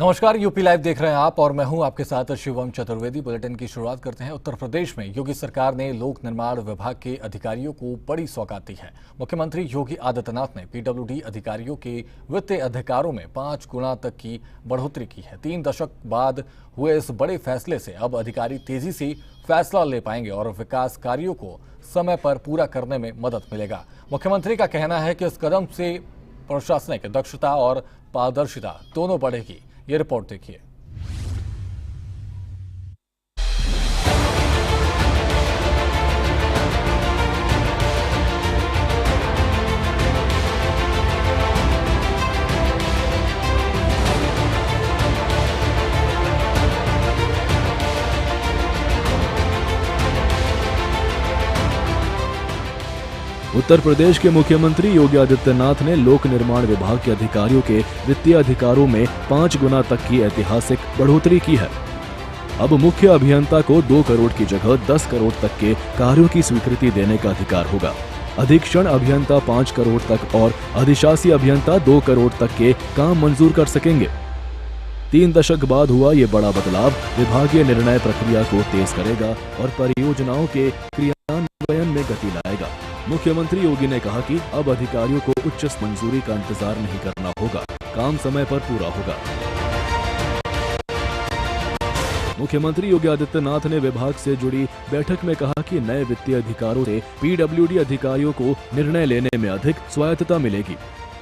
नमस्कार, UP live देख रहे हैं आप और मैं हूं आपके साथ शिवम चतुर्वेदी। बुलेटिन की शुरुआत करते हैं। उत्तर प्रदेश में योगी सरकार ने लोक निर्माण विभाग के अधिकारियों को बड़ी सौगात दी है। मुख्यमंत्री योगी आदित्यनाथ ने पीडब्ल्यूडी अधिकारियों के वित्तीय अधिकारों में 5 गुना तक की बढ़ोतरी की है। 3 दशक बाद हुए इस बड़े फैसले से अब अधिकारी तेजी से फैसला ले पाएंगे और विकास कार्यों को समय पर पूरा करने में मदद मिलेगा। मुख्यमंत्री का कहना है कि इस कदम से प्रशासनिक दक्षता और पारदर्शिता दोनों बढ़ेगी। ये रिपोर्ट देखिए। उत्तर प्रदेश के मुख्यमंत्री योगी आदित्यनाथ ने लोक निर्माण विभाग के अधिकारियों के वित्तीय अधिकारों में 5 गुना तक की ऐतिहासिक बढ़ोतरी की है। अब मुख्य अभियंता को 2 करोड़ की जगह 10 करोड़ तक के कार्यों की स्वीकृति देने का अधिकार होगा। अधीक्षण अभियंता 5 करोड़ तक और अधिशासी अभियंता 2 करोड़ तक के काम मंजूर कर सकेंगे। 3 दशक बाद हुआ ये बड़ा बदलाव विभागीय निर्णय प्रक्रिया को तेज करेगा और परियोजनाओं के क्रियान्वयन में गति लाएगा। मुख्यमंत्री योगी ने कहा कि अब अधिकारियों को उच्च मंजूरी का इंतजार नहीं करना होगा, काम समय पर पूरा होगा। मुख्यमंत्री योगी आदित्यनाथ ने विभाग से जुड़ी बैठक में कहा कि नए वित्तीय अधिकारों से पीडब्ल्यूडी अधिकारियों को निर्णय लेने में अधिक स्वायत्तता मिलेगी।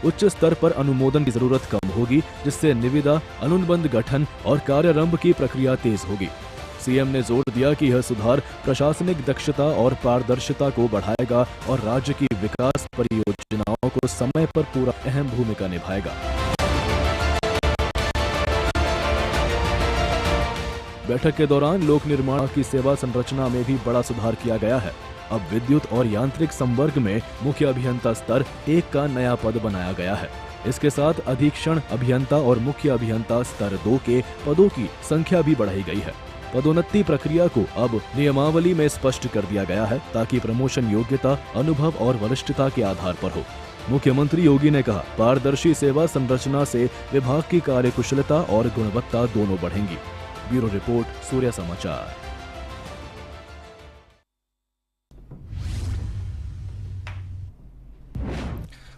उच्च स्तर पर अनुमोदन की जरूरत कम होगी, जिससे निविदा, अनुबंध गठन और कार्यारंभ की प्रक्रिया तेज होगी। सीएम ने जोर दिया कि यह सुधार प्रशासनिक दक्षता और पारदर्शिता को बढ़ाएगा और राज्य की विकास परियोजनाओं को समय पर पूरा अहम भूमिका निभाएगा। बैठक के दौरान लोक निर्माण की सेवा संरचना में भी बड़ा सुधार किया गया है। अब विद्युत और यांत्रिक संवर्ग में मुख्य अभियंता स्तर 1 का नया पद बनाया गया है। इसके साथ अधीक्षण अभियंता और मुख्य अभियंता स्तर 2 के पदों की संख्या भी बढ़ाई गई है। पदोन्नति प्रक्रिया को अब नियमावली में स्पष्ट कर दिया गया है ताकि प्रमोशन योग्यता, अनुभव और वरिष्ठता के आधार पर हो। मुख्यमंत्री योगी ने कहा, पारदर्शी सेवा संरचना से विभाग की कार्यकुशलता और गुणवत्ता दोनों बढ़ेंगी। ब्यूरो रिपोर्ट, सूर्य समाचार।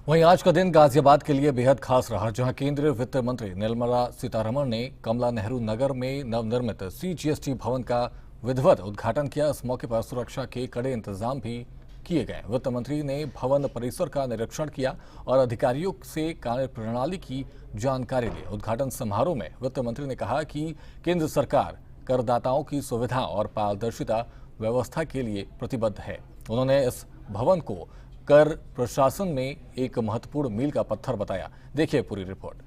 वहीं आज का दिन गाजियाबाद के लिए बेहद खास रहा, जहां केंद्रीय वित्त मंत्री निर्मला सीतारमण ने कमला नेहरू नगर में नवनिर्मित सीजीएसटी भवन का विधिवत उद्घाटन किया। इस मौके पर सुरक्षा के कड़े इंतजाम भी किए गए। वित्त मंत्री ने भवन परिसर का निरीक्षण किया और अधिकारियों से कार्यप्रणाली की जानकारी ली। उद्घाटन समारोह में वित्त मंत्री ने कहा कि केंद्र सरकार करदाताओं की सुविधा और पारदर्शिता व्यवस्था के लिए प्रतिबद्ध है। उन्होंने इस भवन को कर प्रशासन में एक महत्वपूर्ण मील का पत्थर बताया। देखिए पूरी रिपोर्ट।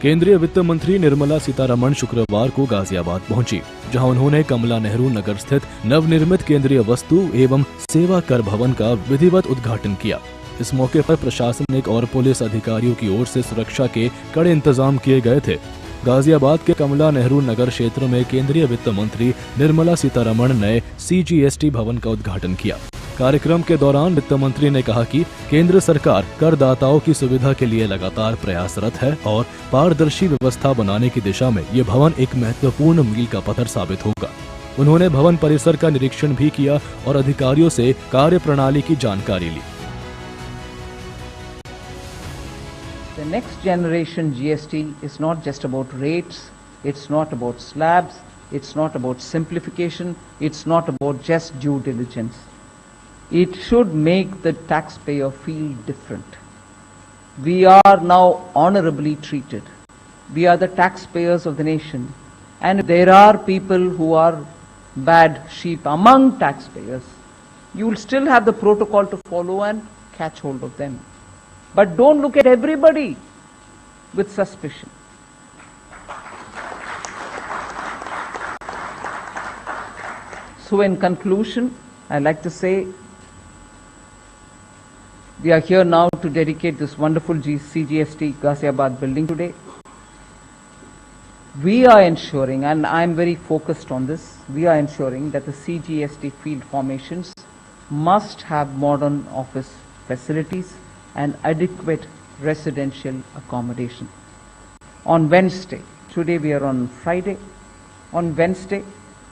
केंद्रीय वित्त मंत्री निर्मला सीतारमण शुक्रवार को गाजियाबाद पहुंची, जहां उन्होंने कमला नेहरू नगर स्थित नवनिर्मित केंद्रीय वस्तु एवं सेवा कर भवन का विधिवत उद्घाटन किया। इस मौके पर प्रशासनिक और पुलिस अधिकारियों की ओर से सुरक्षा के कड़े इंतजाम किए गए थे। गाजियाबाद के कमला नेहरू नगर क्षेत्र में केंद्रीय वित्त मंत्री निर्मला सीतारमण ने सीजीएसटी भवन का उद्घाटन किया। कार्यक्रम के दौरान वित्त मंत्री ने कहा कि केंद्र सरकार करदाताओं की सुविधा के लिए लगातार प्रयासरत है और पारदर्शी व्यवस्था बनाने की दिशा में ये भवन एक महत्वपूर्ण मील का पत्थर साबित होगा। उन्होंने भवन परिसर का निरीक्षण भी किया और अधिकारियों से कार्यप्रणाली की जानकारी ली। The next generation GST is not just about rates, it's not about slabs, it's not about simplification, it's not about just due diligence. It should make the taxpayer feel different. We are now honorably treated. We are the taxpayers of the nation. And if there are people who are bad sheep among taxpayers, you will still have the protocol to follow and catch hold of them. But don't look at everybody with suspicion. So in conclusion, I'd like to say We are here now to dedicate this wonderful CGST Ghaziabad building today. We are ensuring, and I am very focused on this, we are ensuring that the CGST field formations must have modern office facilities and adequate residential accommodation. On Wednesday, today we are on Friday, on Wednesday,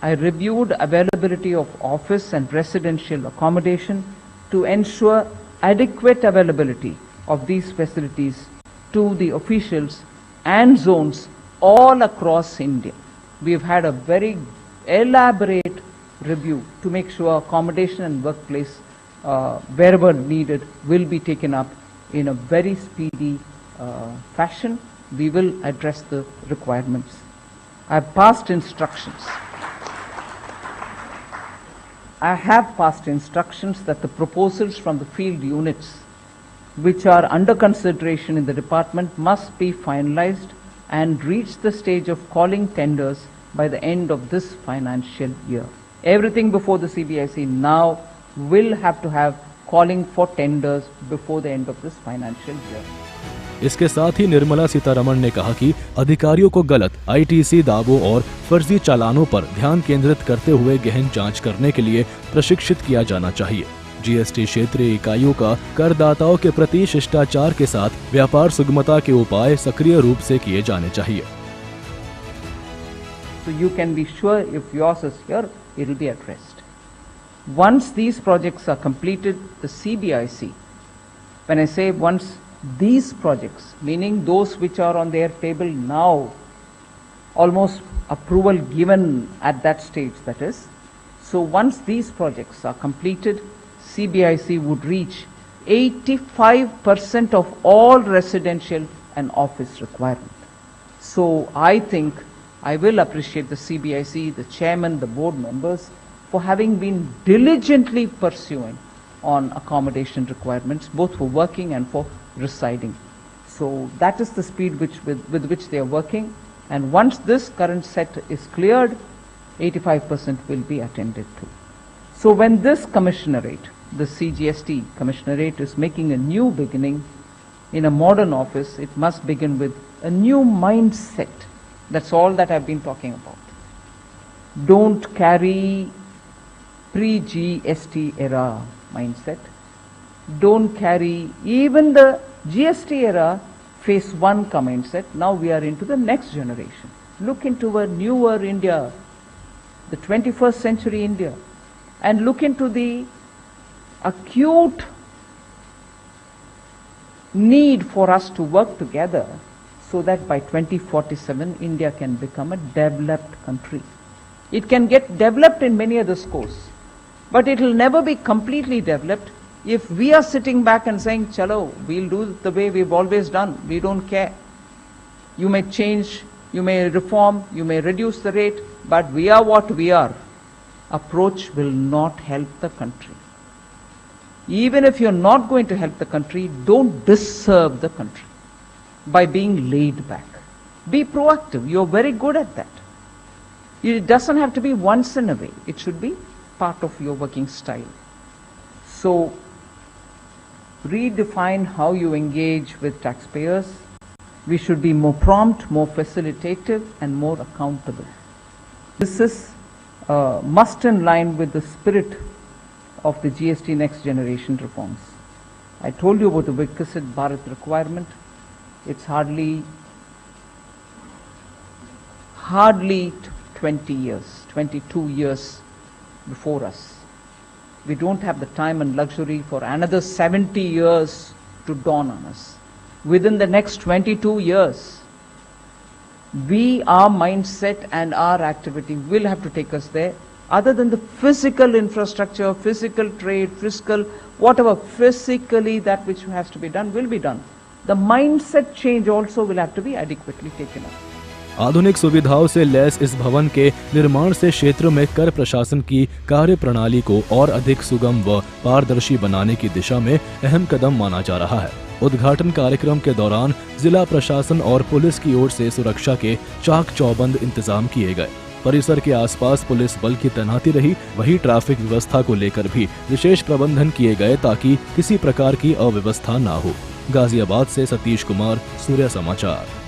I reviewed availability of office and residential accommodation to ensure adequate availability of these facilities to the officials and zones all across India. We've had a very elaborate review to make sure accommodation and workplace, wherever needed, will be taken up in a very speedy fashion. We will address the requirements. I have passed instructions that the proposals from the field units which are under consideration in the department must be finalized and reach the stage of calling tenders by the end of this financial year. Everything before the CBIC now will have to have calling for tenders before the end of this financial year. इसके साथ ही निर्मला सीतारमण ने कहा कि अधिकारियों को गलत ITC दावों और फर्जी चालानों पर ध्यान केंद्रित करते हुए गहन जांच करने के लिए प्रशिक्षित किया जाना चाहिए। जीएसटी क्षेत्रीय इकाइयों का करदाताओं के प्रति शिष्टाचार के साथ व्यापार सुगमता के उपाय सक्रिय रूप से किए जाने चाहिए। So you can be sure if yours is here, it will be addressed. Once these projects are completed, the CBIC, when I say once these projects, meaning those which are on their table now, almost approval given at that stage, that is. So once these projects are completed, CBIC would reach 85% of all residential and office requirement. So I think I will appreciate the CBIC, the chairman, the board members for having been diligently pursuing on accommodation requirements, both for working and for residing. So that is the speed with which they are working, and once this current set is cleared, 85% will be attended to. So when this commissionerate, the CGST commissionerate, is making a new beginning in a modern office, it must begin with a new mindset. That's all that I've been talking about. Don't carry pre-GST era mindset. Don't carry even the GST era phase 1 mindset. Now we are into the next generation. Look into a newer India, the 21st century India, and look into the acute need for us to work together so that by 2047 India can become a developed country. It can get developed in many other scores, but it will never be completely developed if we are sitting back and saying, chalo, we'll do the way we've always done, we don't care. You may change, you may reform, you may reduce the rate, but we are what we are. Approach will not help the country. Even if you're not going to help the country, don't disserve the country by being laid back. Be proactive. You're very good at that. It doesn't have to be once in a way. It should be part of your working style. So, redefine how you engage with taxpayers. We should be more prompt, more facilitative, and more accountable. This is must in line with the spirit of the GST next generation reforms. I told you about the Viksit Bharat requirement. It's hardly 20 years, 22 years before us. We don't have the time and luxury for another 70 years to dawn on us. Within the next 22 years, our mindset and our activity will have to take us there. Other than the physical infrastructure, physical trade, fiscal, whatever, physically that which has to be done will be done. The mindset change also will have to be adequately taken up. आधुनिक सुविधाओं से lace इस भवन के निर्माण से क्षेत्र में कर प्रशासन की कार्य प्रणाली को और अधिक सुगम व पारदर्शी बनाने की दिशा में अहम कदम माना जा रहा है। उद्घाटन कार्यक्रम के दौरान जिला प्रशासन और पुलिस की ओर से सुरक्षा के चाक चौबंद इंतजाम किए गए। परिसर के आसपास पुलिस बल की तैनाती रही। वहीं ट्रैफिक व्यवस्था को लेकर भी विशेष प्रबंधन किए गए ताकि किसी प्रकार की अव्यवस्था न हो। गाजियाबाद से सतीश कुमार, सूर्य समाचार।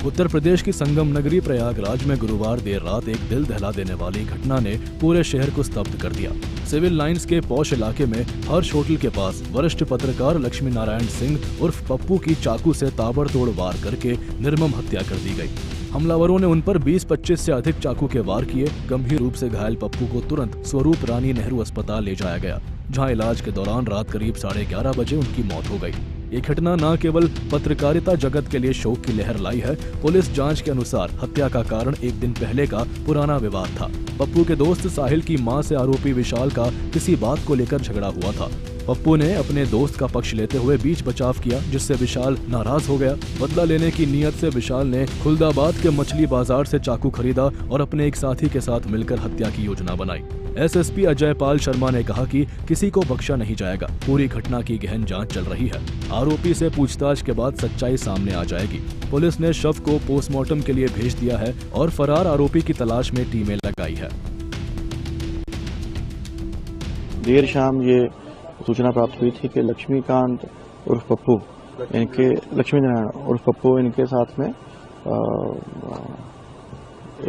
उत्तर प्रदेश की संगम नगरी प्रयागराज में गुरुवार देर रात एक दिल दहला देने वाली घटना ने पूरे शहर को स्तब्ध कर दिया। सिविल लाइंस के पौष इलाके में हर्ष होटल के पास वरिष्ठ पत्रकार लक्ष्मी नारायण सिंह उर्फ पप्पू की चाकू से ताबड़तोड़ वार करके निर्मम हत्या कर दी गई। हमलावरों ने उन पर 20-25 से अधिक चाकू के वार किए। गंभीर रूप से घायल पप्पू को तुरंत स्वरूप रानी नेहरू अस्पताल ले जाया गया, जहां इलाज के दौरान रात करीब 11:30 बजे उनकी मौत हो गई। ये घटना न केवल पत्रकारिता जगत के लिए शोक की लहर लाई है। पुलिस जांच के अनुसार हत्या का कारण एक दिन पहले का पुराना विवाद था। पप्पू के दोस्त साहिल की मां से आरोपी विशाल का किसी बात को लेकर झगड़ा हुआ था। पप्पू ने अपने दोस्त का पक्ष लेते हुए बीच बचाव किया, जिससे विशाल नाराज हो गया। बदला लेने की नीयत से विशाल ने खुलदाबाद के मछली बाजार से चाकू खरीदा और अपने एक साथी के साथ मिलकर हत्या की योजना बनाई। एसएसपी अजय पाल शर्मा ने कहा कि किसी को बख्शा नहीं जाएगा। पूरी घटना की गहन जांच चल रही है। आरोपी से पूछताछ के बाद सच्चाई सामने आ जाएगी। पुलिस ने शव को पोस्टमार्टम के लिए भेज दिया है और फरार आरोपी की तलाश में टीमें लगाई है। देर शाम ये सूचना प्राप्त हुई थी कि लक्ष्मीकांत उर्फ पप्पू लक्ष्मी नारायण उर्फ पप्पू इनके साथ में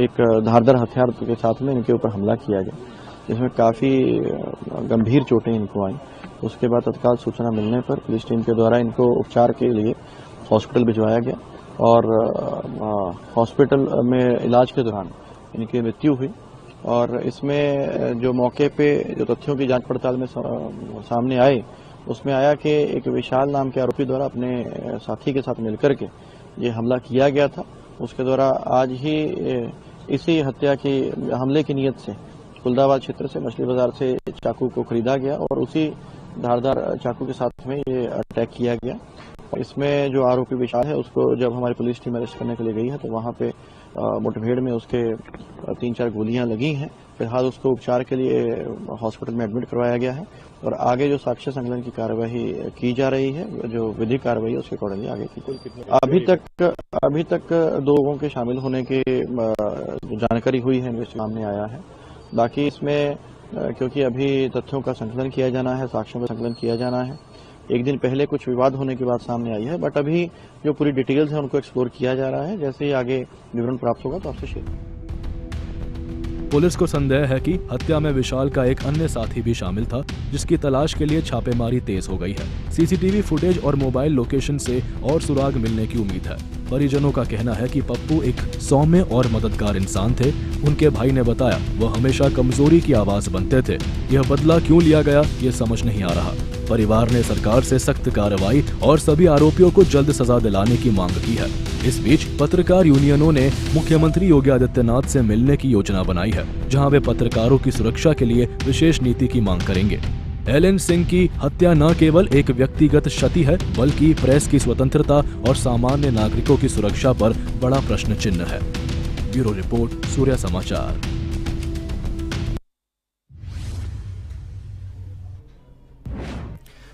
एक धारदार हथियार के साथ में इनके ऊपर हमला किया गया, जिसमें काफी गंभीर चोटें इनको आई। उसके बाद तत्काल सूचना मिलने पर पुलिस टीम के द्वारा इनको उपचार के लिए हॉस्पिटल भिजवाया गया और हॉस्पिटल में इलाज के दौरान इनकी मृत्यु हुई। और इसमें जो मौके पे जो तथ्यों की जांच पड़ताल में सामने आए, उसमें आया कि एक विशाल नाम के आरोपी द्वारा अपने साथी के साथ मिलकर के ये हमला किया गया था। उसके द्वारा आज ही इसी हत्या की हमले की नीयत से खुलदाबाद क्षेत्र से मछली बाजार से चाकू को खरीदा गया और उसी धारदार चाकू के साथ में ये अटैक किया गया। इसमें जो आरोपी विशाल है, उसको जब हमारी पुलिस टीम अरेस्ट करने के लिए गई है तो वहां पे मुठभेड़ में उसके 3-4 गोलियां लगी हैं। फिलहाल उसको उपचार के लिए हॉस्पिटल में एडमिट करवाया गया है और आगे जो साक्ष्य संकलन की कार्यवाही की जा रही है, जो विधिक कार्यवाही है, उसके अकॉर्डिंगली आगे की। अभी तक 2 लोगों के शामिल होने की जानकारी हुई है, सामने आया है। बाकी इसमें क्योंकि अभी तथ्यों का संकलन किया जाना है, साक्ष्यों का संकलन किया जाना है, एक दिन पहले कुछ विवाद होने की बात सामने आई है, बट अभी जो पूरी डिटेल्स है उनको एक्सप्लोर किया जा रहा है। जैसे ही आगे विवरण प्राप्त होगा तो आपसे शेयर। पुलिस को संदेह है कि हत्या में विशाल का एक अन्य साथी भी शामिल था, जिसकी तलाश के लिए छापेमारी तेज हो गई है। सीसीटीवी फुटेज और मोबाइल लोकेशन से और सुराग मिलने की उम्मीद है। परिजनों का कहना है कि पप्पू एक सौम्य और मददगार इंसान थे। उनके भाई ने बताया वह हमेशा कमजोरी की आवाज बनते थे। यह बदला क्यों लिया गया, ये समझ नहीं आ रहा। परिवार ने सरकार से सख्त कार्रवाई और सभी आरोपियों को जल्द सजा दिलाने की मांग की है। इस बीच पत्रकार यूनियनों ने मुख्यमंत्री योगी आदित्यनाथ से मिलने की योजना बनाई है, जहां वे पत्रकारों की सुरक्षा के लिए विशेष नीति की मांग करेंगे। एलन सिंह की हत्या न केवल एक व्यक्तिगत क्षति है, बल्कि प्रेस की स्वतंत्रता और सामान्य नागरिकों की सुरक्षा पर बड़ा प्रश्न चिन्ह है। ब्यूरो रिपोर्ट, सूर्य समाचार।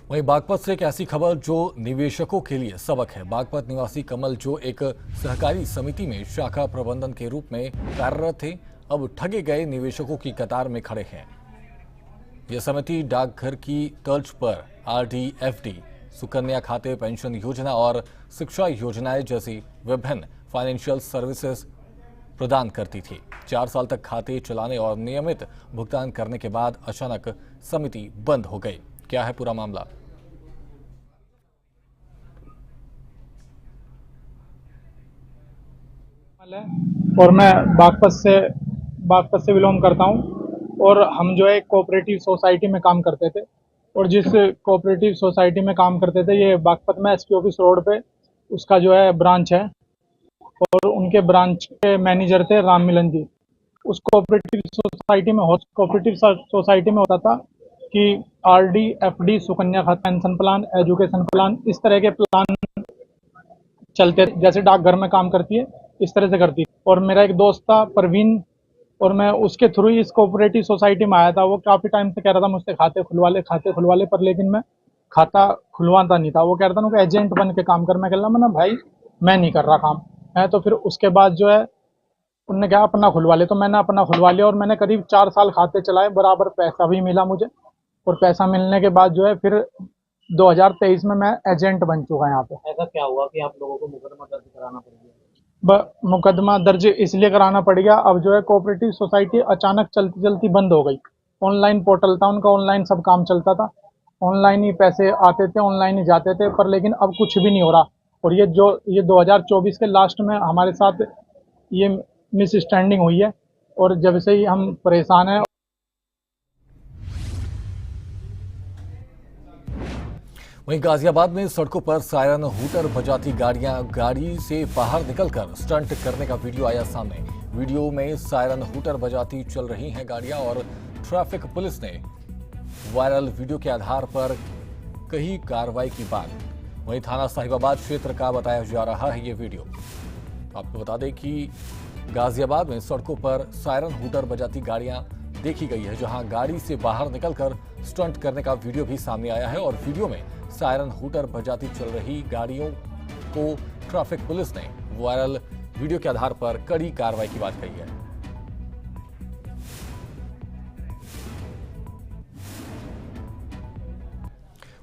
वहीं बागपत से एक ऐसी खबर जो निवेशकों के लिए सबक है। बागपत निवासी कमल, जो एक सहकारी समिति में शाखा प्रबंधन के रूप में कार्यरत थे, अब ठगे गए निवेशकों की कतार में खड़े हैं। यह समिति डाकघर की तर्ज पर आरडी, एफडी, सुकन्या खाते, पेंशन योजना और शिक्षा योजनाएं जैसी विभिन्न फाइनेंशियल सर्विसेज प्रदान करती थी। 4 साल तक खाते चलाने और नियमित भुगतान करने के बाद अचानक समिति बंद हो गई। क्या है पूरा मामला? है और मैं बागपत से बिलोंग करता हूँ। और हम जो है कोऑपरेटिव सोसाइटी में काम करते थे और जिस कोऑपरेटिव सोसाइटी में काम करते थे ये बागपत में एसपी ऑफिस रोड पे उसका जो है ब्रांच है और उनके ब्रांच के मैनेजर थे राम मिलन जी। उस कोऑपरेटिव सोसाइटी में होता था कि आरडी, एफडी, सुकन्या खाता, पेंशन प्लान, एजुकेशन प्लान, इस तरह के प्लान चलते जैसे डाकघर में काम करती है इस तरह से करती। और मेरा एक दोस्त था परवीन और मैं उसके थ्रू ही इस कोऑपरेटिव सोसाइटी में आया था। वो काफी टाइम से कह रहा था मुझसे खाते खुलवा ले, पर लेकिन मैं खाता खुलवाता नहीं था। वो कह रहा था ना एजेंट बन के काम कर। मैं कह रहा ना भाई मैं नहीं कर रहा काम है। तो फिर उसके बाद जो है उनने कहा अपना खुलवा ले, तो मैंने अपना खुलवा लिया और मैंने करीब 4 साल खाते चलाए, बराबर पैसा भी मिला मुझे। और पैसा मिलने के बाद जो है फिर 2023 में मैं एजेंट बन चुका यहाँ पे। ऐसा क्या हुआ कि आप लोगों को मुकदमा दर्ज कराना पड़ गया? मुकदमा दर्ज इसलिए कराना पड़ गया, अब जो है कोऑपरेटिव सोसाइटी अचानक चलती चलती बंद हो गई। ऑनलाइन पोर्टल था उनका, ऑनलाइन सब काम चलता था, ऑनलाइन ही पैसे आते थे, ऑनलाइन ही जाते थे, पर लेकिन अब कुछ भी नहीं हो रहा। और ये 2024 के लास्ट में हमारे साथ ये मिसअंडरस्टैंडिंग हुई है और जब से ही हम परेशान हैं। वहीं गाजियाबाद में सड़कों पर सायरन हूटर बजाती गाड़ियां गाड़ी से बाहर निकलकर स्टंट करने का वीडियो आया सामने। वीडियो में सायरन हूटर बजाती चल रही हैं गाड़ियां और ट्रैफिक पुलिस ने वायरल वीडियो के आधार पर कही कार्रवाई की बात। वहीं थाना साहिबाबाद क्षेत्र का बताया जा रहा है ये वीडियो। आपको बता दें कि गाजियाबाद में सड़कों पर सायरन हूटर बजाती गाड़ियां देखी गई है, जहां गाड़ी से बाहर निकलकर स्टंट करने का वीडियो भी सामने आया है। और वीडियो में सायरन हूटर बजाती चल रही गाड़ियों को ट्रैफिक पुलिस ने वायरल वीडियो के आधार पर कड़ी कार्रवाई की बात कही है।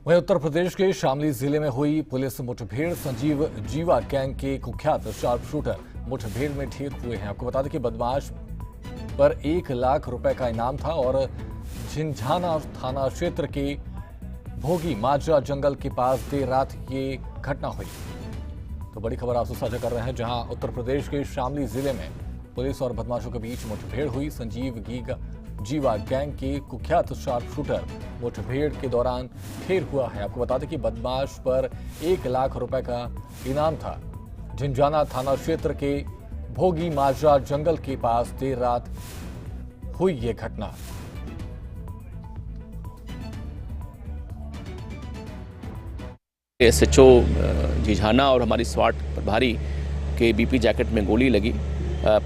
वहीं उत्तर प्रदेश के शामली जिले में हुई पुलिस मुठभेड़ संजीव जीवा गैंग के कुख्यात शार्प शूटर मुठभेड़ में ढेर हुए हैं। आपको बता दें कि बदमाश पर 1 लाख रुपए का इनाम था और झिंझाना थाना क्षेत्र के भोगी माजरा जंगल के पास देर रात ये घटना हुई। तो बड़ी खबर आपसे साझा कर रहे हैं, जहां उत्तर प्रदेश के शामली जिले में पुलिस और बदमाशों के बीच मुठभेड़ हुई। संजीव जीवा गैंग के कुख्यात शार्प शूटर मुठभेड़ के दौरान ढेर हुआ है। आपको बता दें कि बदमाश पर 1 लाख रुपए का इनाम था। झिंझाना थाना क्षेत्र के भोगी माजरा जंगल के पास देर रात हुई ये घटना। SHO झिंझाना और हमारी स्वाट प्रभारी के BP जैकेट में गोली लगी।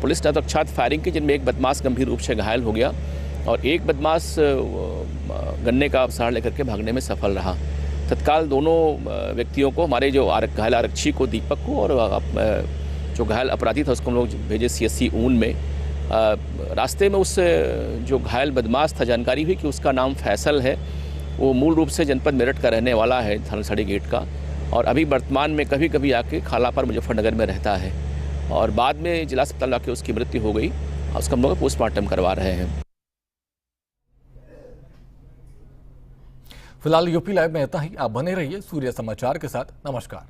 पुलिस ने तत्क्षणात फायरिंग की, जिनमें एक बदमाश गंभीर रूप से घायल हो गया और एक बदमाश गन्ने का अवसर लेकर के भागने में सफल रहा। तत्काल दोनों व्यक्तियों को, हमारे जो घायल आरक्षी को, दीपक को, और जो घायल अपराधी था उसको हम लोग भेजे CSC ऊन में। रास्ते में उस जो घायल बदमाश था, जानकारी हुई कि उसका नाम फैसल है। वो मूल रूप से जनपद मेरठ का रहने वाला है, थानसाड़ी गेट का, और अभी वर्तमान में कभी कभी आके खालापर मुजफ्फरनगर में रहता है। और बाद में जिला अस्पताल आके उसकी मृत्यु हो गई। उसका हम लोग पोस्टमार्टम करवा रहे हैं। फिलहाल यूपी लाइव में इतना ही। आप बने रहिए सूर्य समाचार के साथ। नमस्कार।